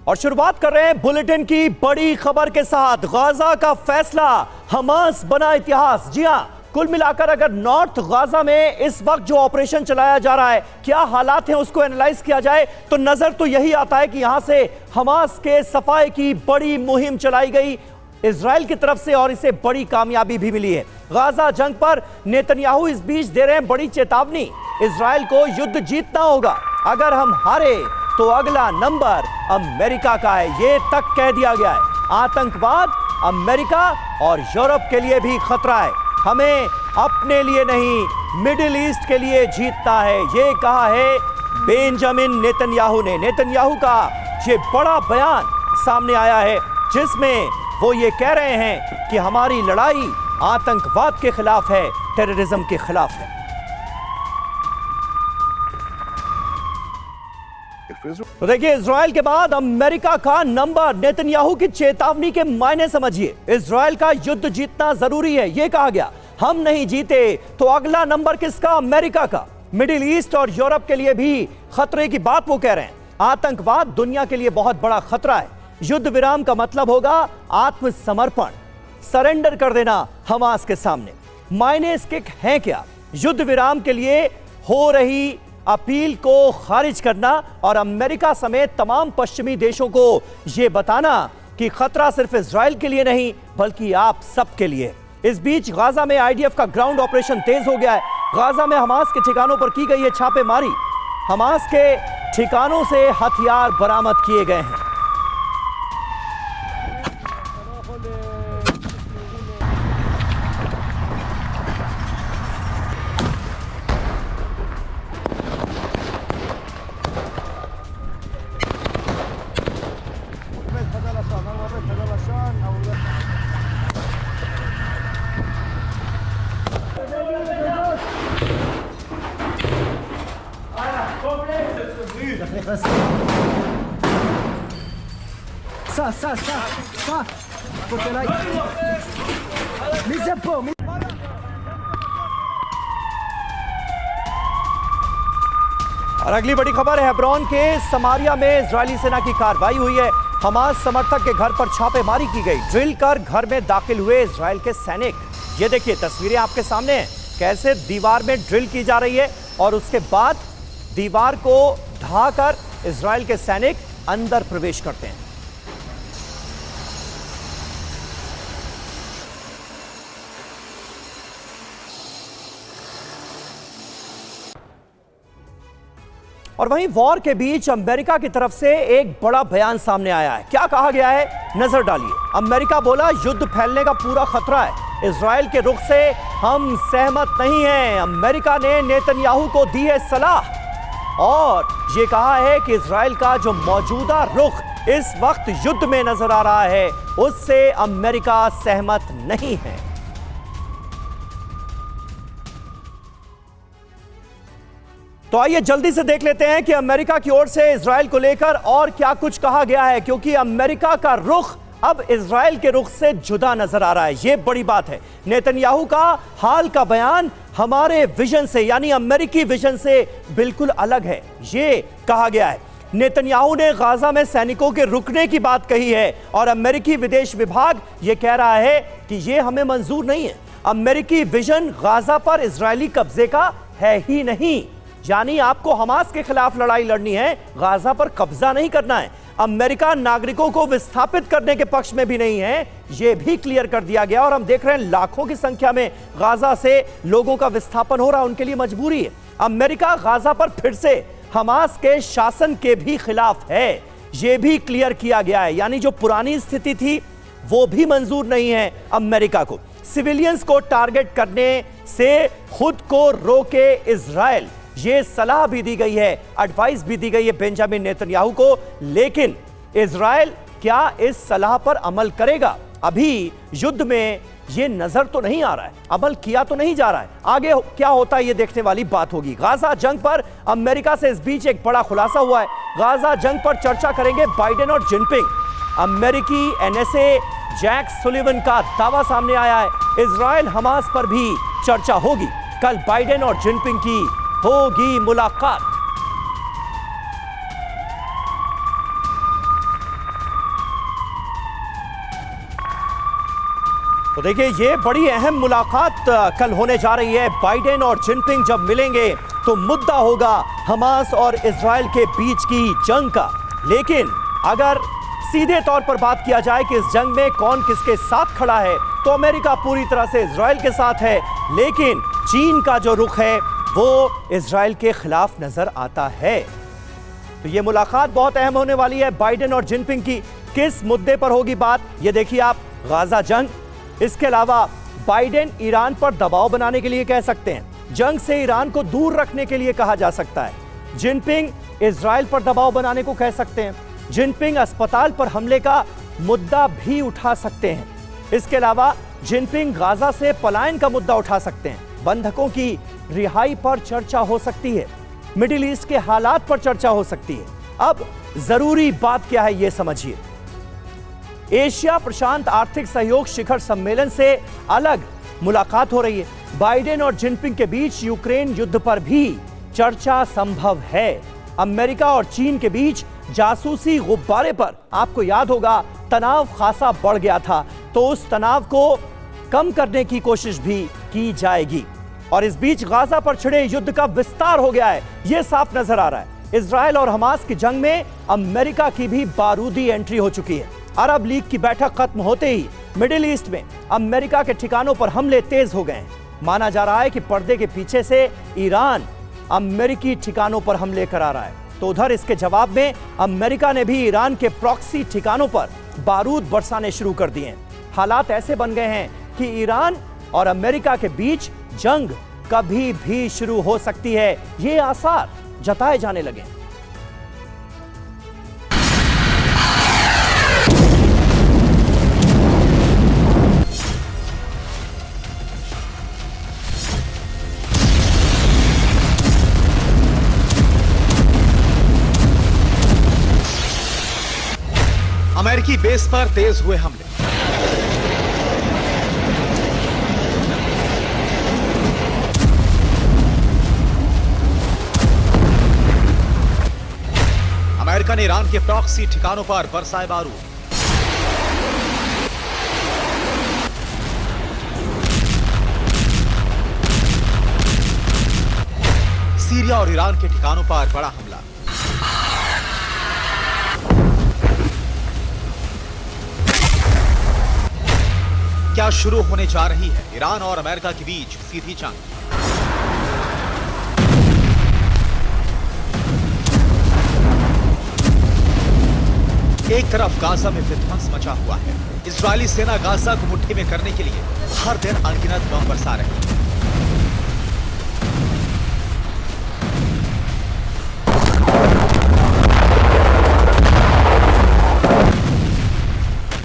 और शुरुआत कर रहे हैं बुलेटिन की बड़ी खबर के साथ। गाजा का फैसला, हमास बना इतिहास। जी हां, कुल मिलाकर अगर नॉर्थ गाजा में इस वक्त जो ऑपरेशन चलाया जा रहा है, क्या हालात हैं, उसको एनालाइज किया जाए तो नजर तो यही आता है कि यहां से हमास के सफाई की बड़ी मुहिम चलाई गई इजराइल की तरफ से और इसे बड़ी कामयाबी भी मिली है। गाजा जंग पर नेतन्याहू इस बीच दे रहे हैं बड़ी चेतावनी, इजराइल को युद्ध जीतना होगा, अगर हम हारे तो अगला नंबर अमेरिका का है, ये तक कह दिया गया है। आतंकवाद अमेरिका और यूरोप के लिए भी खतरा है, हमें अपने लिए नहीं मिडिल ईस्ट के लिए जीतना है, ये कहा है बेंजामिन नेतन्याहू ने। नेतन्याहू का ये बड़ा बयान सामने आया है जिसमें वो ये कह रहे हैं कि हमारी लड़ाई आतंकवाद के खिलाफ है, टेररिज्म के खिलाफ है। तो देखिए, इजराइल के बाद अमेरिका का नंबर, नेतन्याहू की चेतावनी के मायने समझिए। इजराइल का युद्ध जीतना जरूरी है, यह कहा गया। हम नहीं जीते तो अगला नंबर किसका? अमेरिका का। मिडिल ईस्ट और यूरोप के लिए भी खतरे की बात वो कह रहे हैं। आतंकवाद दुनिया के लिए बहुत बड़ा खतरा है। युद्ध विराम का मतलब होगा आत्मसमर्पण, सरेंडर कर देना हमास के सामने। मायने इसके हैं क्या? युद्ध विराम के लिए हो रही अपील को खारिज करना और अमेरिका समेत तमाम पश्चिमी देशों को यह बताना कि खतरा सिर्फ इजराइल के लिए नहीं बल्कि आप सबके लिए। इस बीच गाजा में आईडीएफ का ग्राउंड ऑपरेशन तेज हो गया है। गाजा में हमास के ठिकानों पर की गई है छापेमारी। हमास के ठिकानों से हथियार बरामद किए गए हैं। और अगली बड़ी खबर है, हेब्रोन के समारिया में इजरायली सेना की कार्रवाई हुई है। हमास समर्थक के घर पर छापेमारी की गई। ड्रिल कर घर में दाखिल हुए इजराइल के सैनिक। ये देखिए तस्वीरें आपके सामने हैं, कैसे दीवार में ड्रिल की जा रही है और उसके बाद दीवार को ढाकर इजराइल के सैनिक अंदर प्रवेश करते हैं। और वहीं वॉर के बीच अमेरिका की तरफ से एक बड़ा बयान सामने आया है। क्या कहा गया है, नजर डालिए। अमेरिका बोला युद्ध फैलने का पूरा खतरा है, इजराइल के रुख से हम सहमत नहीं हैं। अमेरिका ने नेतन्याहू को दी है सलाह और यह कहा है कि इजराइल का जो मौजूदा रुख इस वक्त युद्ध में नजर आ रहा है उससे अमेरिका सहमत नहीं है। तो आइए जल्दी से देख लेते हैं कि अमेरिका की ओर से इजराइल को लेकर और क्या कुछ कहा गया है, क्योंकि अमेरिका का रुख अब इजराइल के रुख से जुदा नजर आ रहा है। यह बड़ी बात है। नेतन्याहू का हाल का बयान हमारे विजन से यानी अमेरिकी विजन से बिल्कुल अलग है, यह कहा गया है। नेतन्याहू ने गाजा में सैनिकों के रुकने की बात कही है और अमेरिकी विदेश विभाग यह कह रहा है कि यह हमें मंजूर नहीं है। अमेरिकी विजन गाजा पर इजरायली कब्जे का है ही नहीं, यानी आपको हमास के खिलाफ लड़ाई लड़नी है, गाजा पर कब्जा नहीं करना है। अमेरिका नागरिकों को विस्थापित करने के पक्ष में भी नहीं है, यह भी क्लियर कर दिया गया। और हम देख रहे हैं लाखों की संख्या में गाजा से लोगों का विस्थापन हो रहा है, उनके लिए मजबूरी है। अमेरिका गाजा पर फिर से हमास के शासन के भी खिलाफ है, यह भी क्लियर किया गया है। यानी जो पुरानी स्थिति थी वो भी मंजूर नहीं है अमेरिका को। सिविलियंस को टारगेट करने से खुद को रोके इजराइल, ये सलाह भी दी गई है, एडवाइस भी दी गई है बेंजामिन नेतन्याहू को। लेकिन इजराइल क्या इस सलाह पर अमल करेगा? अभी युद्ध में ये नजर तो नहीं आ रहा है, अमल किया तो नहीं जा रहा है। आगे क्या होता है ये देखने वाली बात होगी। गाजा जंग पर अमेरिका से इस बीच एक बड़ा खुलासा हुआ है। गाजा जंग पर चर्चा करेंगे बाइडेन और जिनपिंग। अमेरिकी एनएसए जैक सुलिवन का दावा सामने आया है, इजराइल हमास पर भी चर्चा होगी। कल बाइडेन और जिनपिंग की होगी मुलाकात। तो देखिए, ये बड़ी अहम मुलाकात कल होने जा रही है। बाइडेन और जिनपिंग जब मिलेंगे तो मुद्दा होगा हमास और इजराइल के बीच की जंग का। लेकिन अगर सीधे तौर पर बात किया जाए कि इस जंग में कौन किसके साथ खड़ा है, तो अमेरिका पूरी तरह से इजराइल के साथ है, लेकिन चीन का जो रुख है वो इजराइल के खिलाफ नजर आता है। तो ये मुलाकात बहुत अहम होने वाली है बाइडेन और जिनपिंग की। किस मुद्दे पर होगी बात, ये देखिए आप, गाजा जंग। इसके अलावा बाइडेन ईरान पर दबाव बनाने के लिए कह सकते हैं, जंग से ईरान को दूर रखने के लिए कहा जा सकता है। जिनपिंग इजराइल पर दबाव बनाने को कह सकते हैं। जिनपिंग अस्पताल पर हमले का मुद्दा भी उठा सकते हैं। इसके अलावा जिनपिंग गाजा से पलायन का मुद्दा उठा सकते हैं। बंधकों की रिहाई पर चर्चा हो सकती है। मिडिल ईस्ट के हालात पर चर्चा हो सकती है। अब जरूरी बात क्या है, यह समझिए। एशिया प्रशांत आर्थिक सहयोग शिखर सम्मेलन से अलग मुलाकात हो रही है। बाइडेन और जिनपिंग के बीच यूक्रेन युद्ध पर भी चर्चा संभव है। अमेरिका और चीन के बीच जासूसी गुब्बारे पर आपको याद होगा तनाव खासा बढ़ गया था, तो उस तनाव को कम करने की कोशिश भी की जाएगी। और इस बीच गाजा पर छिड़े युद्ध का विस्तार हो गया है, यह साफ नजर आ रहा है। इजराइल और हमास की जंग में अमेरिका की भी बारूदी एंट्री हो चुकी है। अरब लीग की बैठक खत्म होते ही मिडिल ईस्ट में अमेरिका के ठिकानों पर हमले तेज हो गए। माना जा रहा है कि पर्दे के पीछे से ईरान अमेरिकी ठिकानों पर हमले करा रहा है। तो उधर इसके जवाब में अमेरिका ने भी ईरान के प्रॉक्सी ठिकानों पर बारूद बरसाने शुरू कर दिए हैं। हालात ऐसे बन गए हैं कि ईरान और अमेरिका के बीच जंग कभी भी शुरू हो सकती है, ये आसार जताए जाने लगे। अमेरिकी बेस पर तेज हुए हमले। अमेरिका ने ईरान के प्रॉक्सी ठिकानों पर बरसाए बारूद। सीरिया और ईरान के ठिकानों पर बड़ा हमला। क्या शुरू होने जा रही है ईरान और अमेरिका के बीच सीधी जंग। एक तरफ गाजा में विध्वंस मचा हुआ है। इजरायली सेना गाजा को मुट्ठी में करने के लिए हर दिन अनगिनत बम बरसा रही है।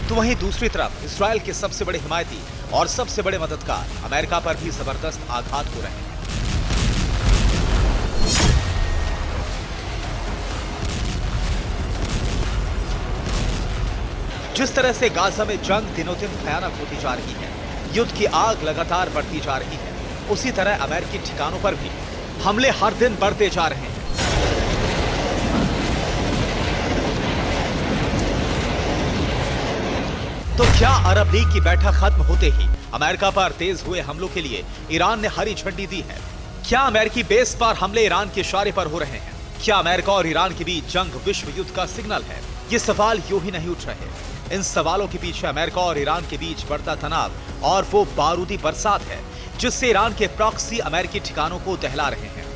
तो वहीं दूसरी तरफ इजरायल के सबसे बड़े हिमायती और सबसे बड़े मददगार अमेरिका पर भी जबरदस्त आघात हो रहे हैं। जिस तरह से गाजा में जंग दिनों दिन भयानक होती जा रही है, युद्ध की आग लगातार बढ़ती जा रही है, उसी तरह अमेरिकी ठिकानों पर भी हमले हर दिन बढ़ते जा रहे हैं। तो क्या अरब लीग की बैठक खत्म होते ही अमेरिका पर तेज हुए हमलों के लिए ईरान ने हरी झंडी दी है? क्या अमेरिकी बेस पर हमले ईरान के इशारे पर हो रहे हैं? क्या अमेरिका और ईरान के बीच जंग विश्व युद्ध का सिग्नल है? ये सवाल यूं ही नहीं उठ रहे। इन सवालों के पीछे अमेरिका और ईरान के बीच बढ़ता तनाव और वो बारूदी बरसात है जिससे ईरान के प्रॉक्सी अमेरिकी ठिकानों को दहला रहे हैं।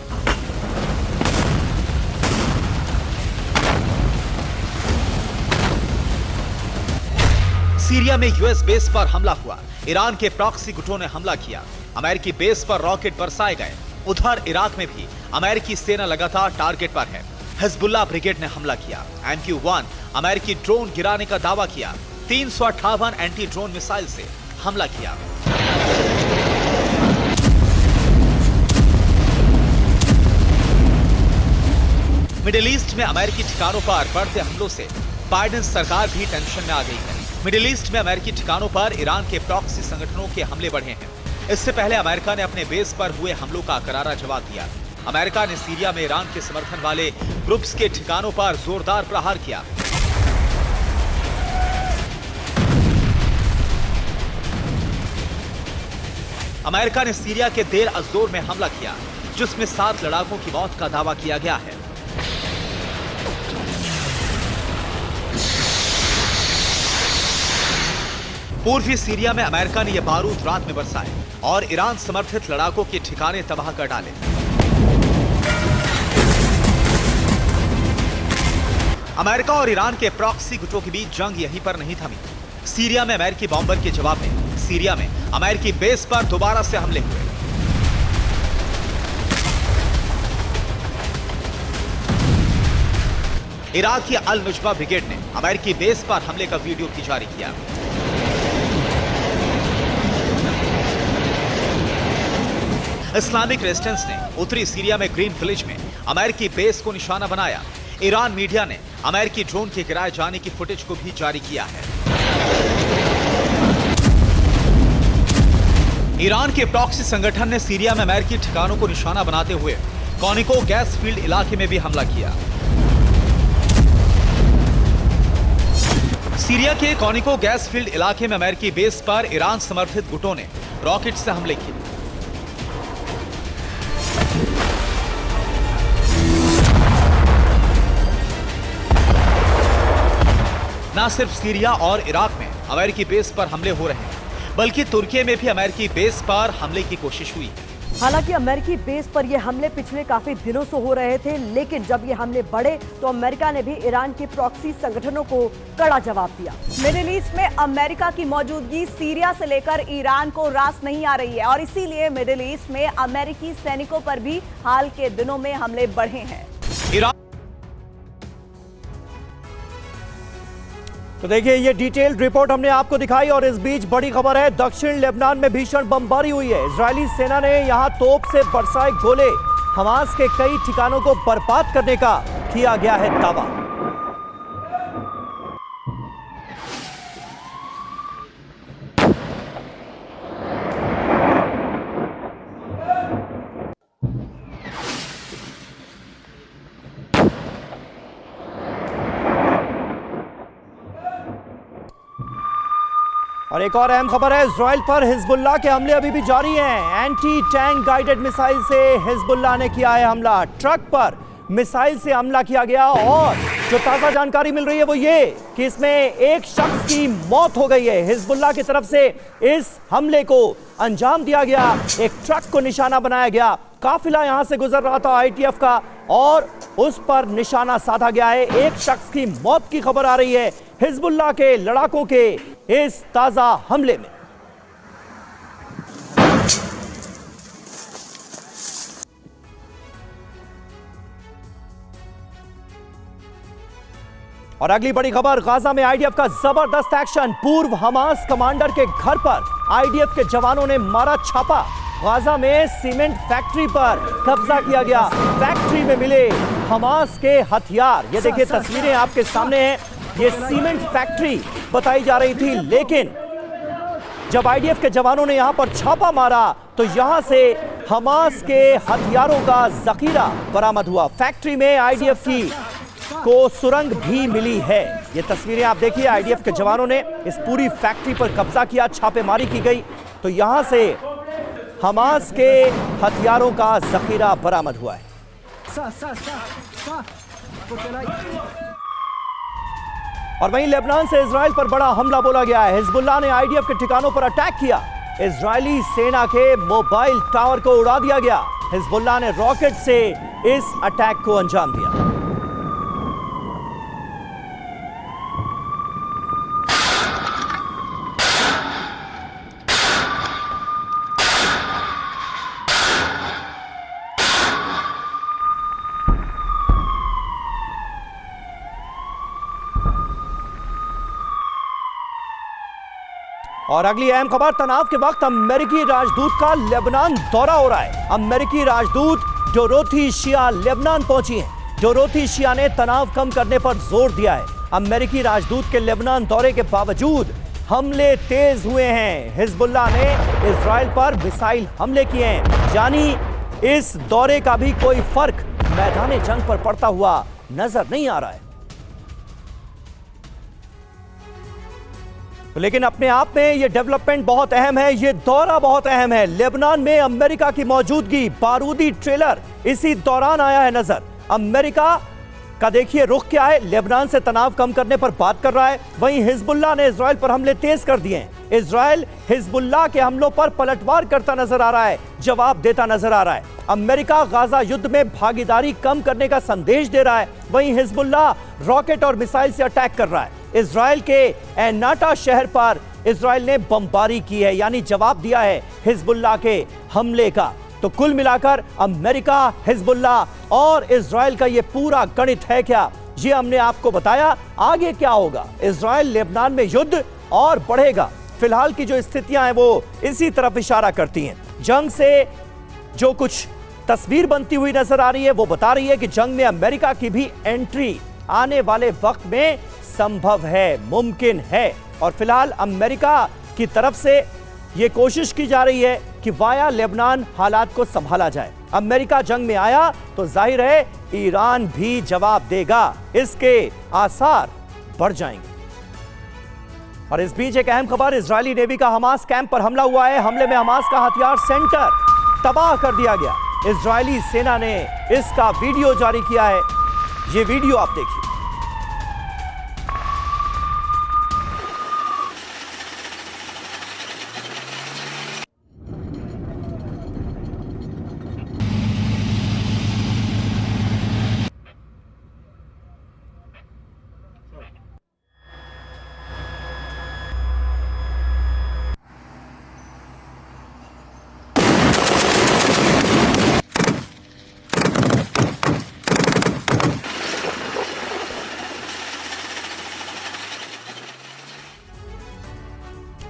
सीरिया में यूएस बेस पर हमला हुआ। ईरान के प्रॉक्सी गुटों ने हमला किया। अमेरिकी बेस पर रॉकेट बरसाए गए। उधर इराक में भी अमेरिकी सेना लगातार टारगेट पर है। हिजबुल्लाह ब्रिगेड ने हमला किया। MQ-1 अमेरिकी ड्रोन गिराने का दावा किया। 358 एंटी ड्रोन मिसाइल से हमला किया। मिडिल ईस्ट में अमेरिकी ठिकानों पर बढ़ते हमलों से बाइडेन सरकार भी टेंशन में आ गई है। मिडिल ईस्ट में अमेरिकी ठिकानों पर ईरान के प्रॉक्सी संगठनों के हमले बढ़े हैं। इससे पहले अमेरिका ने अपने बेस पर हुए हमलों का करारा जवाब दिया। अमेरिका ने सीरिया में ईरान के समर्थन वाले ग्रुप्स के ठिकानों पर जोरदार प्रहार किया। अमेरिका ने सीरिया के देर अज़ोर में हमला किया, जिसमें 7 लड़ाकों की मौत का दावा किया गया है। पूर्वी सीरिया में अमेरिका ने यह बारूद रात में बरसाए और ईरान समर्थित लड़ाकों के ठिकाने तबाह कर डाले। अमेरिका और ईरान के प्रॉक्सी गुटों के बीच जंग यहीं पर नहीं थमी। सीरिया में अमेरिकी बॉम्बर के जवाब में सीरिया में अमेरिकी बेस पर दोबारा से हमले हुए। इराक की अल नुजबा ब्रिगेड ने अमेरिकी बेस पर हमले का वीडियो भी जारी किया। इस्लामिक रेजिस्टेंस ने उत्तरी सीरिया में ग्रीन विलेज में अमेरिकी बेस को निशाना बनाया। ईरान मीडिया ने अमेरिकी ड्रोन के गिराए जाने की फुटेज को भी जारी किया है। ईरान के प्रॉक्सी संगठन ने सीरिया में अमेरिकी ठिकानों को निशाना बनाते हुए कॉनिको गैस फील्ड इलाके में भी हमला किया। सीरिया के कॉनिको गैस फील्ड इलाके में अमेरिकी बेस पर ईरान समर्थित गुटों ने रॉकेट से हमले किए। न सिर्फ सीरिया और इराक में अमेरिकी बेस पर हमले हो रहे हैं, बल्कि तुर्की में भी अमेरिकी बेस पर हमले की कोशिश हुई। हालांकि अमेरिकी बेस पर ये हमले पिछले काफी दिनों से हो रहे थे, लेकिन जब ये हमले बढ़े तो अमेरिका ने भी ईरान के प्रॉक्सी संगठनों को कड़ा जवाब दिया। मिडिल ईस्ट में अमेरिका की मौजूदगी सीरिया से लेकर ईरान को रास नहीं आ रही है और इसीलिए मिडिल ईस्ट में अमेरिकी सैनिकों पर भी हाल के दिनों में हमले बढ़े हैं। तो देखिए, ये डिटेल्ड रिपोर्ट हमने आपको दिखाई और इस बीच बड़ी खबर है, दक्षिण लेबनान में भीषण बमबारी हुई है। इजरायली सेना ने यहां तोप से बरसाए गोले, हमास के कई ठिकानों को बर्बाद करने का किया गया है दावा। और एक और अहम खबर है, इजराइल पर हिजबुल्लाह के हमले अभी भी जारी हैं। एंटी टैंक गाइडेड मिसाइल से हिजबुल्लाह ने किया है हमला। ट्रक पर मिसाइल से हमला किया गया और जो ताजा जानकारी मिल रही है वो ये कि इसमें एक शख्स की मौत हो गई है। हिजबुल्लाह की तरफ से इस हमले को अंजाम दिया गया, एक ट्रक को निशाना बनाया गया। काफिला यहां से गुजर रहा था आईटीएफ का और उस पर निशाना साधा गया है। एक शख्स की मौत की खबर आ रही है हिजबुल्लाह के लड़ाकों के इस ताजा हमले में। और अगली बड़ी खबर, गाजा में आईडीएफ का जबरदस्त एक्शन। पूर्व हमास कमांडर के घर पर आईडीएफ के जवानों ने मारा छापा। गाजा में सीमेंट फैक्ट्री पर कब्जा किया गया। फैक्ट्री में मिले हमास के हथियार। ये देखिए तस्वीरें आपके सामने हैं। ये सीमेंट फैक्ट्री बताई जा रही थी, लेकिन जब आईडीएफ के जवानों ने यहां पर छापा मारा तो यहां से हमास के हथियारों का जखीरा बरामद हुआ। फैक्ट्री में आईडीएफ की को सुरंग भी मिली है। ये तस्वीरें आप देखिए, आईडीएफ के जवानों ने इस पूरी फैक्ट्री पर कब्जा किया, छापेमारी की गई तो यहां से हमास के हथियारों का जखीरा बरामद हुआ है। और वहीं लेबनान से इजराइल पर बड़ा हमला बोला गया है। हिजबुल्लाह ने आईडीएफ के ठिकानों पर अटैक किया। इजरायली सेना के मोबाइल टावर को उड़ा दिया गया। हिजबुल्लाह ने रॉकेट से इस अटैक को अंजाम दिया। और अगली अहम खबर, तनाव के वक्त अमेरिकी राजदूत का लेबनान दौरा हो रहा है। अमेरिकी राजदूत डोरोथी शिया लेबनान पहुंची हैं। डोरोथी शिया ने तनाव कम करने पर जोर दिया है। अमेरिकी राजदूत के लेबनान दौरे के बावजूद हमले तेज हुए हैं। हिजबुल्लाह ने इजराइल पर मिसाइल हमले किए हैं। यानी इस दौरे का भी कोई फर्क मैदान जंग पर पड़ता हुआ नजर नहीं आ रहा है। लेकिन अपने आप में ये डेवलपमेंट बहुत अहम है, ये दौरा बहुत अहम है। लेबनान में अमेरिका की मौजूदगी, बारूदी ट्रेलर इसी दौरान आया है नजर। अमेरिका का देखिए रुख क्या है, लेबनान से तनाव कम करने पर बात कर रहा है। वहीं हिजबुल्लाह ने इजराइल पर हमले तेज कर दिए हैं। इजराइल हिजबुल्लाह के हमलों पर पलटवार करता नजर आ रहा है, जवाब देता नजर आ रहा है। अमेरिका गाजा युद्ध में भागीदारी कम करने का संदेश दे रहा है। वहीं हिजबुल्लाह रॉकेट और मिसाइल से अटैक कर रहा है। इजराइल के एनाटा शहर पर इजराइल ने बमबारी की है, यानी जवाब दिया है हिजबुल्लाह के हमले का। तो कुल मिलाकर अमेरिका, हिजबुल्लाह और इजराइल का ये पूरा गणित है क्या, ये हमने आपको बताया। आगे क्या होगा, इजराइल लेबनान में युद्ध और बढ़ेगा। फिलहाल की जो स्थितियां हैं वो इसी तरफ इशारा करती हैं। जंग से जो कुछ तस्वीर बनती हुई नजर आ रही है वो बता रही है कि जंग में अमेरिका की भी एंट्री आने वाले वक्त में संभव है, मुमकिन है। और फिलहाल अमेरिका की तरफ से यह कोशिश की जा रही है कि वाया लेबनान हालात को संभाला जाए। अमेरिका जंग में आया तो जाहिर है ईरान भी जवाब देगा, इसके आसार बढ़ जाएंगे। और इस बीच एक अहम खबर, इजरायली नेवी का हमास कैंप पर हमला हुआ है। हमले में हमास का हथियार सेंटर तबाह कर दिया गया। इजरायली सेना ने इसका वीडियो जारी किया है, ये वीडियो आप देखिए।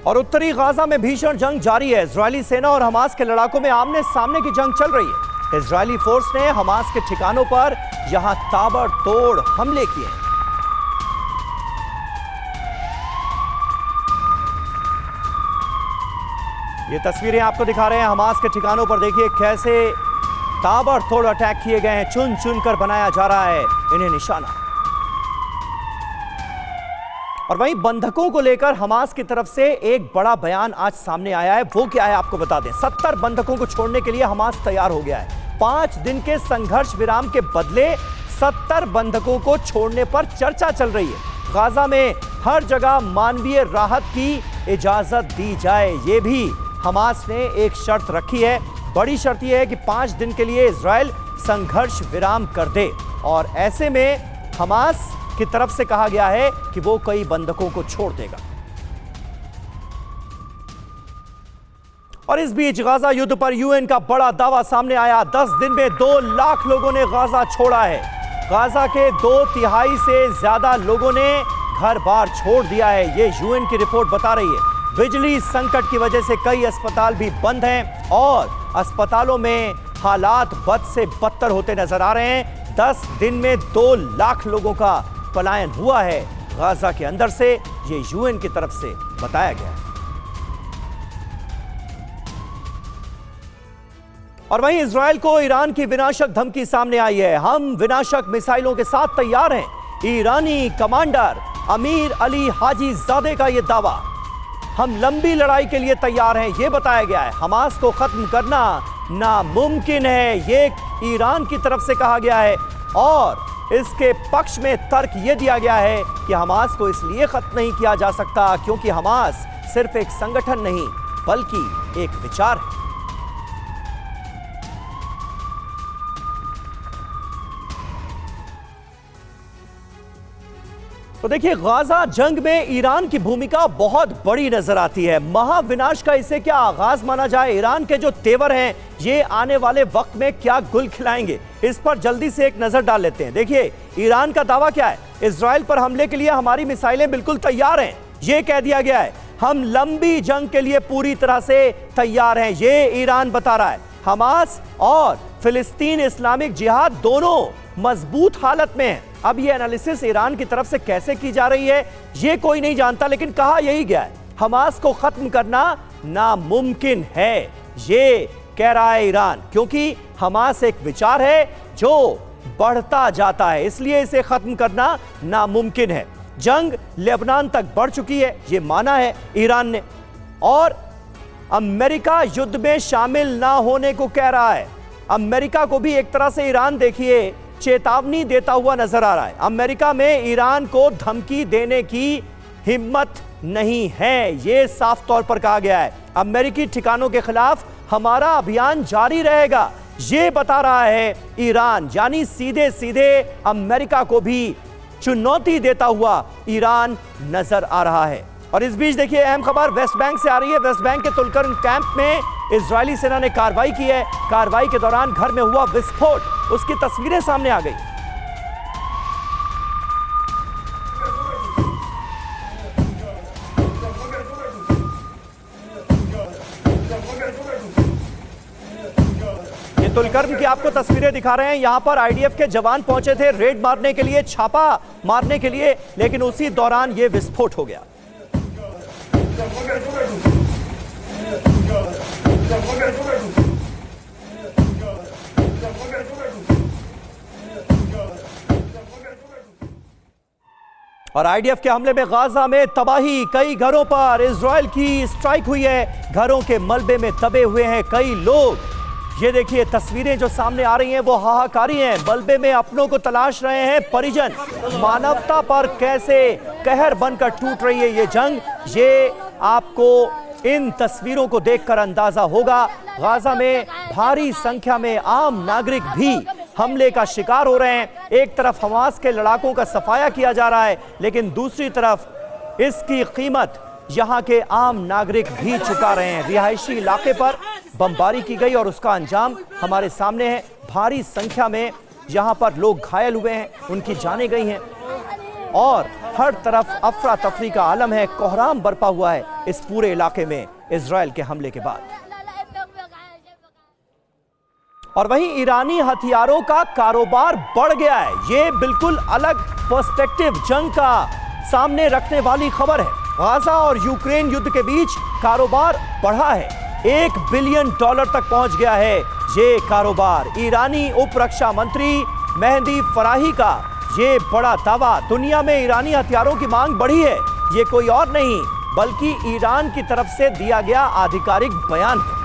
और उत्तरी गाजा में भीषण जंग जारी है। इजरायली सेना और हमास के लड़ाकों में आमने सामने की जंग चल रही है। इजरायली फोर्स ने हमास के ठिकानों पर यहां ताबड़तोड़ हमले किए। ये तस्वीरें आपको दिखा रहे हैं हमास के ठिकानों पर। देखिए कैसे ताबड़तोड़ अटैक किए गए हैं, चुन चुन कर बनाया जा रहा है इन्हें निशाना। और वहीं बंधकों को लेकर हमास की तरफ से एक बड़ा बयान आज सामने आया है। वो क्या है आपको बता दें। 70 बंधकों को छोड़ने के लिए हमास तैयार हो गया है। 5 दिन के संघर्ष विराम के बदले 70 बंधकों को छोड़ने पर चर्चा चल रही है। गाजा में हर जगह मानवीय राहत की इजाजत दी जाए, ये भी हमास ने एक शर्त रखी है। बड़ी शर्त यह है कि 5 दिन के लिए इजराइल संघर्ष विराम कर दे। और ऐसे में हमास की तरफ से कहा गया है कि वो कई बंधकों को छोड़ देगा। और इस बीच गाजा युद्ध पर यूएन का बड़ा दावा सामने आया। 10 दिन में 2 लाख लोगों ने गाजा छोड़ा है। गाजा के 2/3 से ज्यादा लोगों ने घर बार छोड़ दिया है, ये यूएन की रिपोर्ट बता रही है। बिजली संकट की वजह से कई अस्पताल भी बंद हैं और अस्पतालों में हालात बद से बदतर होते नजर आ रहे हैं। 10 दिन में 2 लाख लोगों का पलायन हुआ है गाजा के अंदर से, ये यूएन की तरफ से बताया गया है। और वहीं इजराइल को ईरान की विनाशक धमकी सामने आई है। हम विनाशक मिसाइलों के साथ तैयार हैं, ईरानी कमांडर अमीर अली हाजी जादे का यह दावा। हम लंबी लड़ाई के लिए तैयार हैं, यह बताया गया है। हमास को खत्म करना नामुमकिन है, यह ईरान की तरफ से कहा गया है। और इसके पक्ष में तर्क यह दिया गया है कि हमास को इसलिए खत्म नहीं किया जा सकता क्योंकि हमास सिर्फ एक संगठन नहीं बल्कि एक विचार है। तो देखिए गाजा जंग में ईरान की भूमिका बहुत बड़ी नजर आती है। महाविनाश का इसे क्या आगाज माना जाए, ईरान के जो तेवर हैं ये आने वाले वक्त में क्या गुल खिलाएंगे, इस पर जल्दी से एक नजर डाल लेते हैं। देखिए ईरान का दावा क्या है, इजराइल पर हमले के लिए हमारी मिसाइलें बिल्कुल तैयार हैं, ये कह दिया गया है। हम लंबी जंग के लिए पूरी तरह से तैयार हैं, ये ईरान बता रहा है। हमास और फिलिस्तीन इस्लामिक जिहाद दोनों मजबूत हालत में हैं। अब ये एनालिसिस ईरान की तरफ से कैसे की जा रही है ये कोई नहीं जानता, लेकिन कहा यही गया है हमास को खत्म करना नामुमकिन है, ये कह रहा है ईरान, क्योंकि हमास एक विचार है जो बढ़ता जाता है, इसलिए इसे खत्म करना नामुमकिन है। जंग लेबनान तक बढ़ चुकी है, यह माना है ईरान ने, और अमेरिका युद्ध में शामिल ना होने को कह रहा है। अमेरिका को भी एक तरह से ईरान देखिए चेतावनी देता हुआ नजर आ रहा है। अमेरिका में ईरान को धमकी देने की हिम्मत नहीं है, यह साफ तौर पर कहा गया है। अमेरिकी ठिकानों के खिलाफ हमारा अभियान जारी रहेगा, यह बता रहा है ईरान, यानी सीधे सीधे अमेरिका को भी चुनौती देता हुआ ईरान नजर आ रहा है। और इस बीच देखिए अहम खबर वेस्ट बैंक से आ रही है। वेस्ट बैंक के तुलकर्म कैंप में इजरायली सेना ने कार्रवाई की है। कार्रवाई के दौरान घर में हुआ विस्फोट, उसकी तस्वीरें सामने आ गई। तुलकर्म की आपको तस्वीरें दिखा रहे हैं। यहां पर आईडीएफ के जवान पहुंचे थे रेड मारने के लिए, छापा मारने के लिए, लेकिन उसी दौरान यह विस्फोट हो गया। और आईडीएफ के हमले में गाजा में तबाही, कई घरों पर इजराइल की स्ट्राइक हुई है। घरों के मलबे में दबे हुए हैं कई लोग। ये देखिए तस्वीरें जो सामने आ रही हैं वो हाहाकारी हैं। मलबे में अपनों को तलाश रहे हैं परिजन। मानवता पर कैसे कहर बनकर टूट रही है ये जंग, ये आपको इन तस्वीरों को देखकर अंदाजा होगा। गाजा में भारी संख्या में आम नागरिक भी हमले का शिकार हो रहे हैं। एक तरफ हमास के लड़ाकों का सफाया किया जा रहा है, लेकिन दूसरी तरफ इसकी कीमत यहां के आम नागरिक भी चुका रहे हैं। रिहायशी इलाके पर बमबारी की गई और उसका अंजाम हमारे सामने है। भारी संख्या में यहां पर लोग घायल हुए हैं, उनकी जानें गई हैं और हर तरफ अफरा तफरी का आलम है। कोहराम बरपा हुआ है इस पूरे इलाके में इजराइल के हमले के बाद। और वहीं ईरानी हथियारों का कारोबार बढ़ गया है। ये बिल्कुल अलग पर्सपेक्टिव जंग का सामने रखने वाली खबर है। गाजा और यूक्रेन युद्ध के बीच कारोबार बढ़ा है, $1 बिलियन तक पहुंच गया है ये कारोबार। ईरानी उप रक्षा मंत्री मेहदी फराही का ये बड़ा दावा। दुनिया में ईरानी हथियारों की मांग बढ़ी है, ये कोई और नहीं बल्कि ईरान की तरफ से दिया गया आधिकारिक बयान है।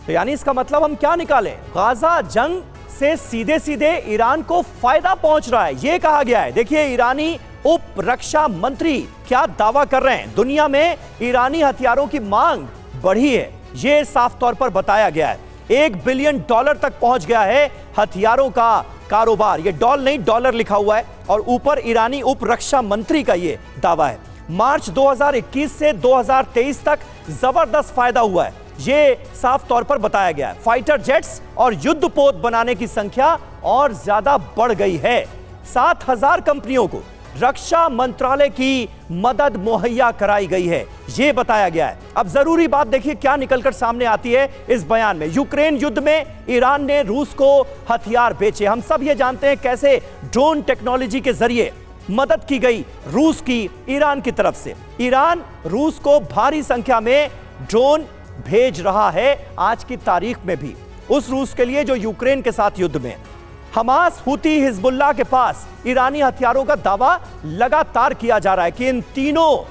तो यानी इसका मतलब हम क्या निकालें? गाजा जंग से सीधे सीधे ईरान को फायदा पहुंच रहा है, यह कहा गया है। देखिए ईरानी उप रक्षा मंत्री क्या दावा कर रहे हैं। दुनिया में ईरानी हथियारों की मांग बढ़ी है, यह साफ तौर पर बताया गया है। $1 बिलियन तक पहुंच गया है हथियारों का कारोबार। यह डॉलर लिखा हुआ है और ऊपर ईरानी उप रक्षा मंत्री का यह दावा है। मार्च 2021 से 2023 तक जबरदस्त फायदा हुआ है, ये साफ तौर पर बताया गया है। फाइटर जेट्स और युद्धपोत बनाने की संख्या और ज्यादा बढ़ गई है। 7000 कंपनियों को रक्षा मंत्रालय की मदद मुहैया कराई गई है, यह बताया गया है। अब जरूरी बात देखिए क्या निकलकर सामने आती है इस बयान में। यूक्रेन युद्ध में ईरान ने रूस को हथियार बेचे। हम सब ये जानते हैं कैसे ड्रोन टेक्नोलॉजी के जरिए मदद की गई रूस की ईरान की तरफ से। ईरान रूस को भारी संख्या में ड्रोन भेज रहा है आज की तारीख में भी, उस रूस के लिए जो यूक्रेन के साथ युद्ध में। हमास, हुती, हिजबुल्लाह के पास ईरानी हथियारों का दावा लगातार किया जा रहा है कि इन तीनों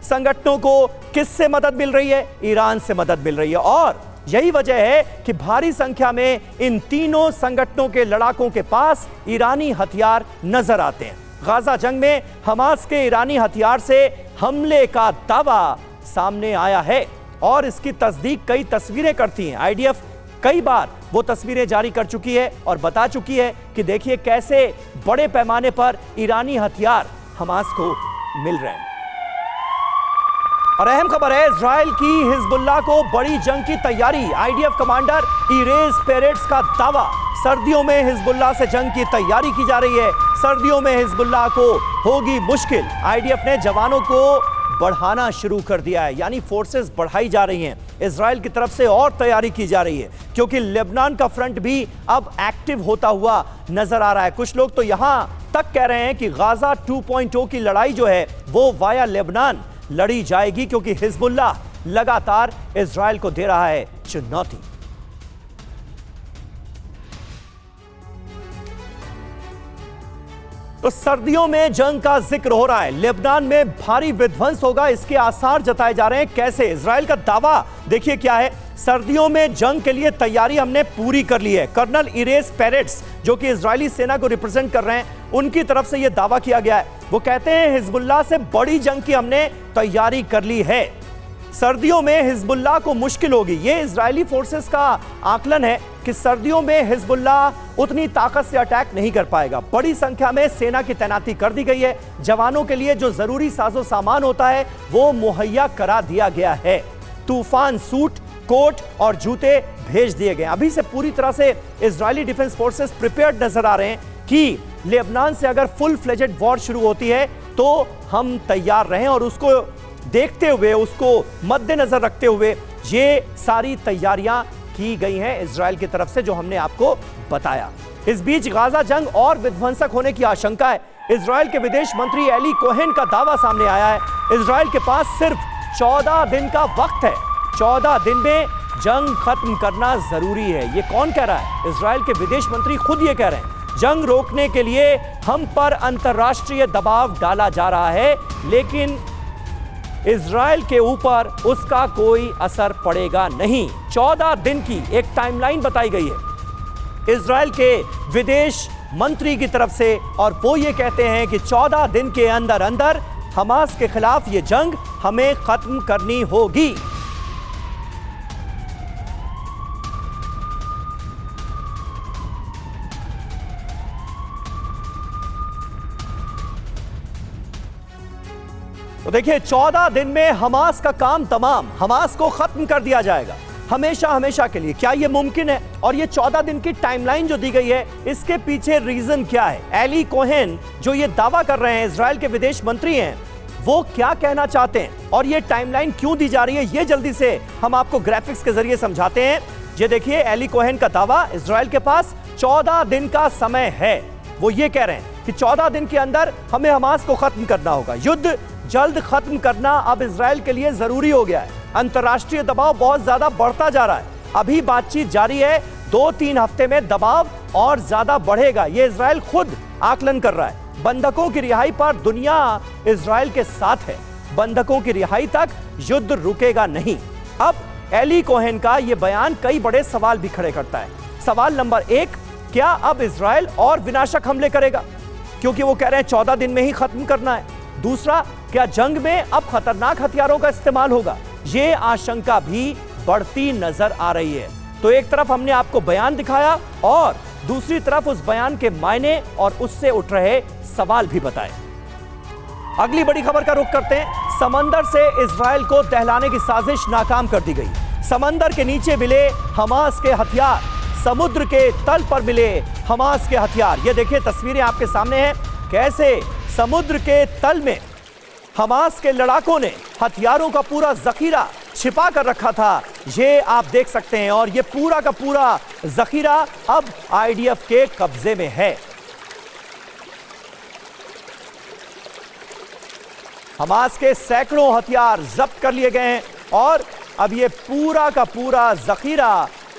संगठनों को किससे मदद मिल रही है? ईरान से मदद मिल रही है। और यही वजह है कि भारी संख्या में इन तीनों संगठनों के लड़ाकों के पास ईरानी हथियार नजर आते हैं। गाजा जंग में हमास के ईरानी हथियार से हमले का दावा सामने आया है और इसकी तस्दीक कई तस्वीरें करती हैं। आईडीएफ कई बार वो तस्वीरें जारी कर चुकी है और बता चुकी है कि देखिए कैसे बड़े पैमाने पर ईरानी हथियार हमास को मिल रहे हैं। और अहम खबर है इजराइल की हिजबुल्लाह को बड़ी जंग की तैयारी। आईडीएफ कमांडर इरेज पेरेट्स का दावा, सर्दियों में हिजबुल्लाह से जंग की तैयारी की जा रही है। सर्दियों में हिजबुल्लाह को होगी मुश्किल। आईडीएफ ने जवानों को बढ़ाना शुरू कर दिया है, यानी फोर्सेस बढ़ाई जा रही हैं। इजराइल की तरफ से और तैयारी की जा रही है क्योंकि लेबनान का फ्रंट भी अब एक्टिव होता हुआ नजर आ रहा है। कुछ लोग तो यहां तक कह रहे हैं कि गाजा 2.0 की लड़ाई जो है वो वाया लेबनान लड़ी जाएगी क्योंकि हिजबुल्लाह लगातार इजराइल को दे रहा है चुनौती। तो सर्दियों में जंग का जिक्र हो रहा है, लेबनान में भारी विध्वंस होगा, इसके आसार जताए जा रहे हैं। कैसे? इजराइल का दावा देखिए क्या है। सर्दियों में जंग के लिए तैयारी हमने पूरी कर ली है। कर्नल इरेस पेरेट्स जो कि इजरायली सेना को रिप्रेजेंट कर रहे हैं, उनकी तरफ से यह दावा किया गया है। वो कहते हैं हिजबुल्लाह से बड़ी जंग की हमने तैयारी कर ली है। सर्दियों में हिजबुल्लाह को मुश्किल होगी। यह इजरायली फोर्सेस का आकलन है कि सर्दियों में हिजबुल्लाह उतनी ताकत से अटैक नहीं कर पाएगा। बड़ी संख्या में सेना की तैनाती कर दी गई है। जवानों के लिए जो जरूरी साजो सामान होता है वो मुहैया करा दिया गया है। तूफान सूट, कोट और जूते भेज दिए गए। अभी से पूरी तरह से इजरायली डिफेंस फोर्सेस प्रिपेयर्ड नजर आ रहे हैं कि लेबनान से अगर फुल फ्लेजेड वॉर शुरू होती है तो हम तैयार रहें, और उसको देखते हुए, उसको मद्देनजर रखते हुए ये सारी तैयारियां की गई हैं इजराइल की तरफ से, जो हमने आपको बताया। इस बीच गाजा जंग और विध्वंसक होने की आशंका है। इजराइल के विदेश मंत्री एली कोहेन का दावा सामने आया है। इजराइल के पास सिर्फ 14 दिन का वक्त है। 14 दिन में जंग खत्म करना जरूरी है। ये कौन कह रहा है? इजराइल के विदेश मंत्री खुद ये कह रहे हैं। जंग रोकने के लिए हम पर अंतर्राष्ट्रीय दबाव डाला जा रहा है, लेकिन इजराइल के ऊपर उसका कोई असर पड़ेगा नहीं। 14 दिन की एक टाइमलाइन बताई गई है इजराइल के विदेश मंत्री की तरफ से, और वो ये कहते हैं कि 14 दिन के अंदर अंदर हमास के खिलाफ ये जंग हमें खत्म करनी होगी। तो देखिए 14 दिन में हमास का काम तमाम, हमास को खत्म कर दिया जाएगा हमेशा हमेशा के लिए। क्या यह मुमकिन है? और ये 14 दिन की टाइमलाइन जो दी गई है, इसके पीछे रीजन क्या है? एली कोहेन जो ये दावा कर रहे हैं, इजराइल के विदेश मंत्री हैं, वो क्या कहना चाहते हैं और ये टाइमलाइन क्यों दी जा रही है, ये जल्दी से हम आपको ग्राफिक्स के जरिए समझाते हैं। ये देखिए एली कोहेन का दावा, इजराइल के पास 14 दिन का समय है। वो ये कह रहे हैं कि 14 दिन के अंदर हमें हमास को खत्म करना होगा। युद्ध जल्द खत्म करना अब इजराइल के लिए जरूरी हो गया है। अंतर्राष्ट्रीय दबाव बहुत ज्यादा बढ़ता जा रहा है। अभी बातचीत जारी है, 2-3 हफ्ते में दबाव और ज्यादा बढ़ेगा। यह इजराइल खुद आकलन कर रहा है। बंधकों की रिहाई पर दुनिया इजराइल के साथ है। बंधकों की रिहाई तक युद्ध रुकेगा नहीं। अब एली कोहेन का यह बयान कई बड़े सवाल भी खड़े करता है। सवाल नंबर 1, क्या अब इजराइल और विनाशक हमले करेगा? क्योंकि वो कह रहे हैं 14 दिन में ही खत्म करना है। दूसरा, क्या जंग में अब खतरनाक हथियारों का इस्तेमाल होगा? यह आशंका भी बढ़ती नजर आ रही है। तो एक तरफ हमने आपको बयान दिखाया और दूसरी तरफ उस बयान के मायने और उससे उठ रहे सवाल भी बताए। अगली बड़ी खबर का रुख करते हैं। समंदर से इजराइल को दहलाने की साजिश नाकाम कर दी गई। समंदर के नीचे मिले हमास के हथियार, समुद्र के तल पर मिले हमास के हथियार। ये देखिए तस्वीरें आपके सामने हैं, कैसे समुद्र के तल में हमास के लड़ाकों ने हथियारों का पूरा जखीरा छिपा कर रखा था। ये आप देख सकते हैं, और ये पूरा का पूरा जखीरा अब आईडीएफ के कब्जे में है। हमास के सैकड़ों हथियार जब्त कर लिए गए हैं और अब ये पूरा का पूरा जखीरा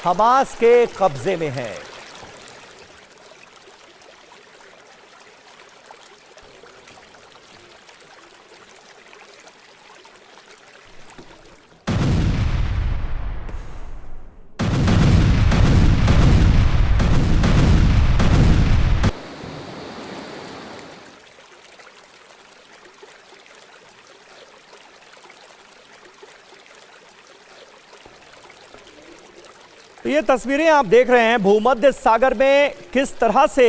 हमास के कब्जे में है। ये तस्वीरें आप देख रहे हैं भूमध्य सागर में किस तरह से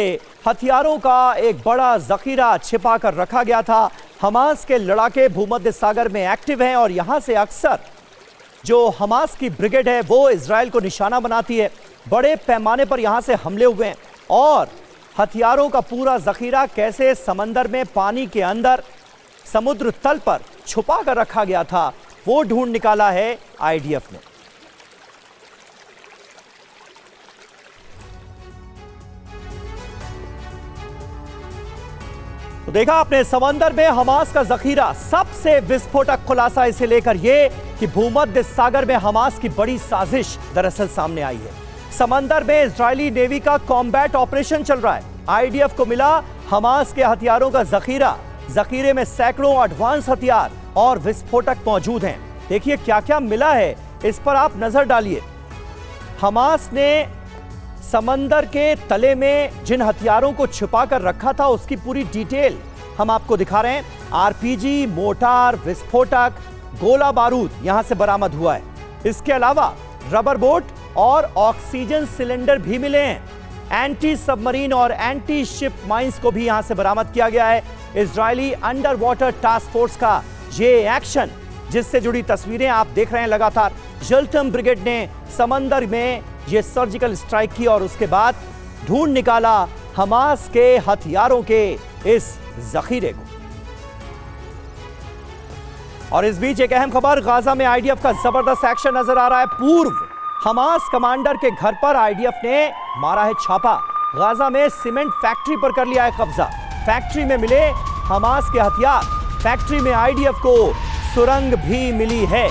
हथियारों का एक बड़ा जखीरा छिपा कर रखा गया था। हमास के लड़ाके भूमध्य सागर में एक्टिव हैं और यहां से अक्सर जो हमास की ब्रिगेड है वो इजराइल को निशाना बनाती है। बड़े पैमाने पर यहां से हमले हुए हैं और हथियारों का पूरा जखीरा कैसे समंदर में पानी के अंदर समुद्र तल पर छुपा कर रखा गया था वो ढूंढ निकाला है आईडीएफ ने। तो देखा आपने समंदर में हमास का जखीरा। सबसे विस्फोटक खुलासा इसे लेकर यह कि भूमध्य सागर में हमास की बड़ी साजिश दरअसल सामने आई है। समंदर में इजरायली नेवी का कॉम्बैट ऑपरेशन चल रहा है। आईडीएफ को मिला हमास के हथियारों का जखीरा। जखीरे में सैकड़ों एडवांस हथियार और विस्फोटक मौजूद हैं। देखिए क्या क्या मिला है, इस पर आप नजर डालिए। हमास ने समंदर के तले में जिन हथियारों को छिपा कर रखा था उसकी पूरी डिटेल हम आपको दिखा रहे हैं। आरपीजी, मोटार, विस्फोटक, गोला बारूद यहां से बरामद हुआ है। इसके अलावा रबर बोट और ऑक्सीजन सिलेंडर भी मिले हैं। एंटी सबमरीन और एंटी शिप माइंस को भी यहां से बरामद किया गया है। Israeli under water task force का ये एक्शन, जिससे जुड़ी तस्वीरें आप देख रहे हैं लगातार। जल्टम ब्रिगेड ने समंदर में ये सर्जिकल स्ट्राइक की और उसके बाद ढूंढ निकाला हमास के हथियारों के इस जखीरे को। और इस बीच एक अहम खबर, गाजा में आईडीएफ का जबरदस्त एक्शन नजर आ रहा है। पूर्व हमास कमांडर के घर पर आईडीएफ ने मारा है छापा। गाजा में सीमेंट फैक्ट्री पर कर लिया है कब्जा। फैक्ट्री में मिले हमास के हथियार। फैक्ट्री में आईडीएफ को सुरंग भी मिली है।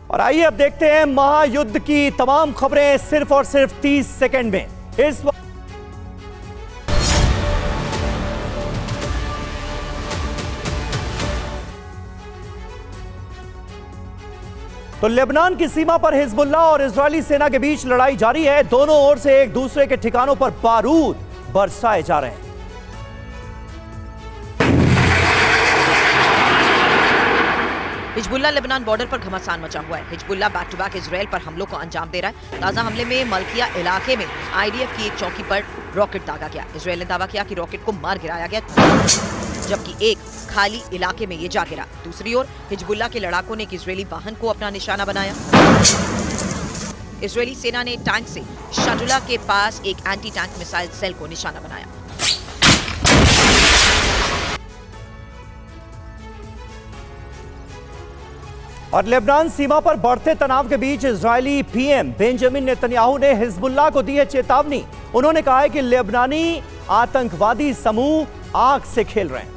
और आइए अब देखते हैं महायुद्ध की तमाम खबरें सिर्फ और सिर्फ 30 सेकंड में। इस वक्त तो लेबनान की सीमा पर हिजबुल्लाह और इजरायली सेना के बीच लड़ाई जारी है। दोनों ओर से एक दूसरे के ठिकानों पर बारूद बरसाए जा रहे हैं। हिजबुल्लाह लेबनान बॉर्डर पर घमासान मचा हुआ है। Hezbollah back to back Israel पर हमलों को अंजाम दे रहा है। ताजा हमले में मलकिया इलाके में आईडीएफ की एक चौकी पर रॉकेट दागा गया। इजराइल ने दावा किया कि रॉकेट को मार गिराया गया, जबकि एक खाली इलाके में ये जा गिरा। दूसरी ओर हिजबुल्लाह के लड़ाकों ने एक इजरायली वाहन को अपना निशाना बनाया। इजरायली सेना ने टैंक से शटुला के पास एक एंटी टैंक मिसाइल सेल को निशाना बनाया। और लेबनान सीमा पर बढ़ते तनाव के बीच इजरायली पीएम बेंजामिन नेतन्याहू ने हिजबुल्लाह को दी है चेतावनी। उन्होंने कहा है कि लेबनानी आतंकवादी समूह आग से खेल रहे हैं।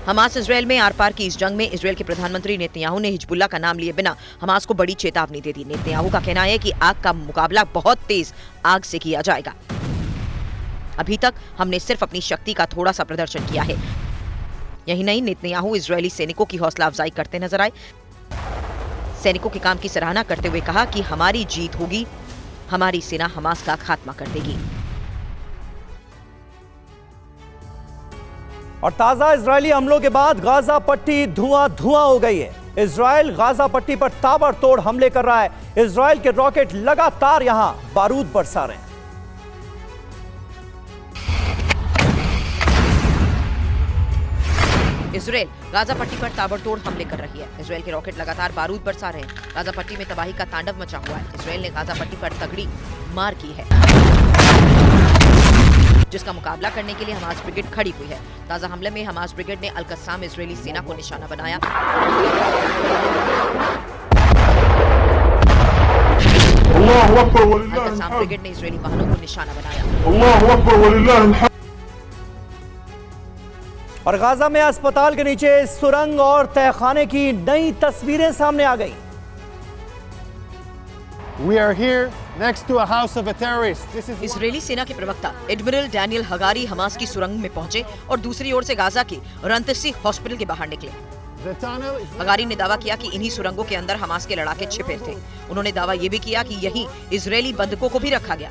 हमास इजराइल में आर पार की इस जंग में इजराइल के प्रधानमंत्री नेतन्याहू ने हिजबुल्लाह का नाम लिए बिना हमास को बड़ी चेतावनी दे दी। नेतन्याहू का कहना है कि आग का मुकाबला बहुत तेज आग से किया जाएगा। अभी तक हमने सिर्फ अपनी शक्ति का थोड़ा सा प्रदर्शन किया है। यही नहीं, नेतन्याहू इजरायली सैनिकों की हौसला अफजाई करते नजर आए। सैनिकों के काम की सराहना करते हुए कहा कि हमारी जीत होगी, हमारी सेना हमास का खात्मा कर देगी। और ताजा इजरायली हमलों के बाद गाजा पट्टी धुआं धुआं हो गई है। इजराइल गाजा पट्टी पर ताबड़तोड़ हमले कर रहा है। इजराइल के रॉकेट लगातार यहां बारूद बरसा रहे हैं। इजराइल गाजा पट्टी पर ताबड़तोड़ हमले कर रही है। इजराइल के रॉकेट लगातार बारूद बरसा रहे हैं। गाजा पट्टी में तबाही का तांडव मचा हुआ है। इजराइल ने गाजा पट्टी पर तगड़ी मार की है, जिसका मुकाबला करने के लिए हमास ब्रिगेड खड़ी हुई है। ताजा हमले में हमास ब्रिगेड ने अल-कस्साम इजरायली सेना को निशाना बनाया। अल-कस्साम ब्रिगेड ने इजरायली वाहनों को निशाना बनाया। और गाजा में अस्पताल के नीचे सुरंग और तहखाने की नई तस्वीरें सामने आ गई। We are here next to a house of a terrorist. This is Israeli सेना के प्रवक्ता एडमिरल डैनियल हगारी हमास की सुरंग में पहुंचे और दूसरी ओर से गाजा के रंतसी हॉस्पिटल के बाहर निकले। the tunnel is हगारी ने दावा किया कि इन्हीं सुरंगों के अंदर हमास के लड़ाके छिपे थे। उन्होंने दावा यह भी किया कि यहीं इजरायली बंधकों को भी रखा गया।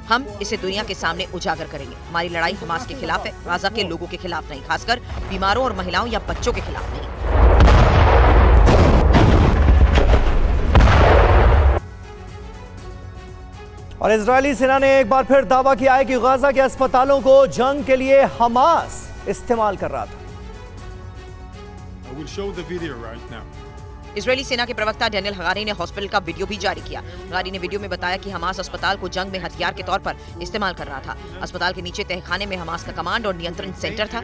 हम इसे दुनिया के सामने उजागर करेंगे। हमारी लड़ाई हमास के खिलाफ है, गाजा के लोगों के खिलाफ नहीं, खासकर बीमारों और महिलाओं या बच्चों के खिलाफ नहीं। और इजरायली सेना ने एक बार फिर दावा किया है कि गाजा के अस्पतालों को जंग के लिए हमास इस्तेमाल कर रहा था। I will show the video right now. Israeli सेना के प्रवक्ता डेनियल हगारी ने हॉस्पिटल का वीडियो भी जारी किया। हगारी ने वीडियो में बताया कि हमास अस्पताल को जंग में हथियार के तौर पर इस्तेमाल कर रहा था। अस्पताल के नीचे तहखाने में हमास का कमांड और नियंत्रण सेंटर था।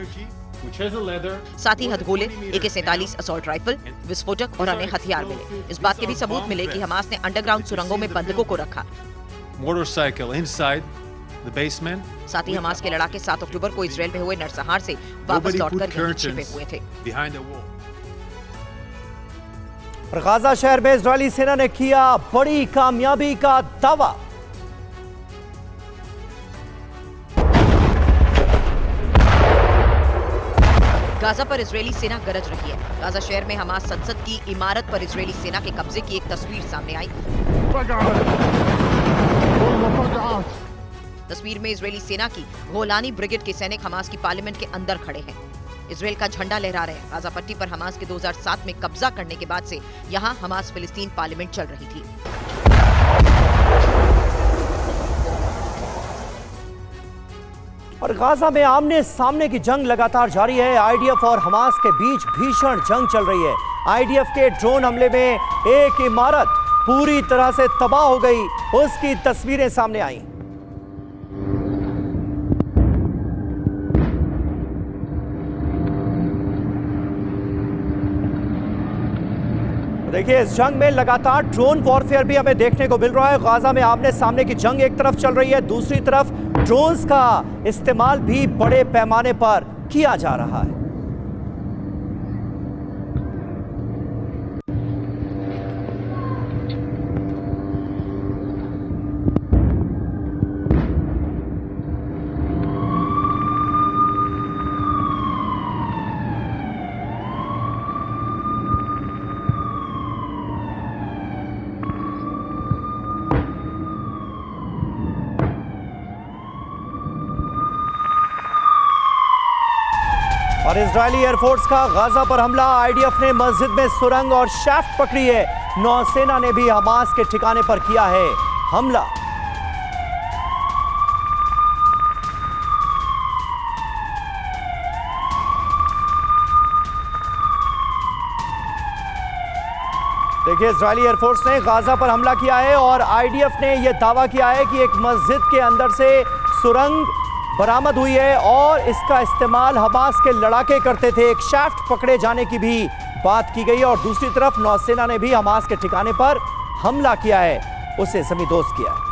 Which has a leather. साथ ही हथगोले, AK-47 असॉल्ट राइफल, विस्फोटक और अन्य हथियार मिले। इस बात के भी सबूत मिले कि हमास ने अंडरग्राउंड सुरंगों में बंधकों को रखा। Motorcycle inside the basement. साथ ही हमास के लड़ाके 7 अक्टूबर को इसराइल में हुए नरसंहार से वापस Nobody लौटकर put यहीं छिपे curtains हुए थे। behind the wall. और गाजा शहर में इजरायली सेना ने किया बड़ी कामयाबी का दावा। गाजा पर इजरायली सेना गरज रही है। गाजा शहर में हमास संसद की इमारत पर इजरायली सेना के कब्जे की एक तस्वीर सामने आई। तस्वीर में इजरायली सेना की गोलानी ब्रिगेड के सैनिक हमास की पार्लियामेंट के अंदर खड़े हैं। इजराइल का झंडा लहरा रहे हैं। गाजा पट्टी पर हमास के 2007 में कब्जा करने के बाद से यहां हमास फिलिस्तीन पार्लियामेंट चल रही थी। और गाजा में आमने सामने की जंग लगातार जारी है। आईडीएफ और हमास के बीच भीषण जंग चल रही है। आईडीएफ के ड्रोन हमले में एक इमारत पूरी तरह से तबाह हो गई, उसकी तस्वीरें सामने आई। देखिए, इस जंग में लगातार ड्रोन वॉरफेयर भी हमें देखने को मिल रहा है। गाजा में आमने सामने की जंग एक तरफ चल रही है, दूसरी तरफ ड्रोन्स का इस्तेमाल भी बड़े पैमाने पर किया जा रहा है। और इजरायली एयरफोर्स का गाजा पर हमला। आईडीएफ ने मस्जिद में सुरंग और शैफ्ट पकड़ी है। नौसेना ने भी हमास के ठिकाने पर किया है हमला। देखिए, इजरायली एयरफोर्स ने गाजा पर हमला किया है और आईडीएफ ने यह दावा किया है कि एक मस्जिद के अंदर से सुरंग बरामद हुई है और इसका इस्तेमाल हमास के लड़ाके करते थे। एक शैफ्ट पकड़े जाने की भी बात की गई है और दूसरी तरफ नौसेना ने भी हमास के ठिकाने पर हमला किया है, उसे जमींदोज किया है।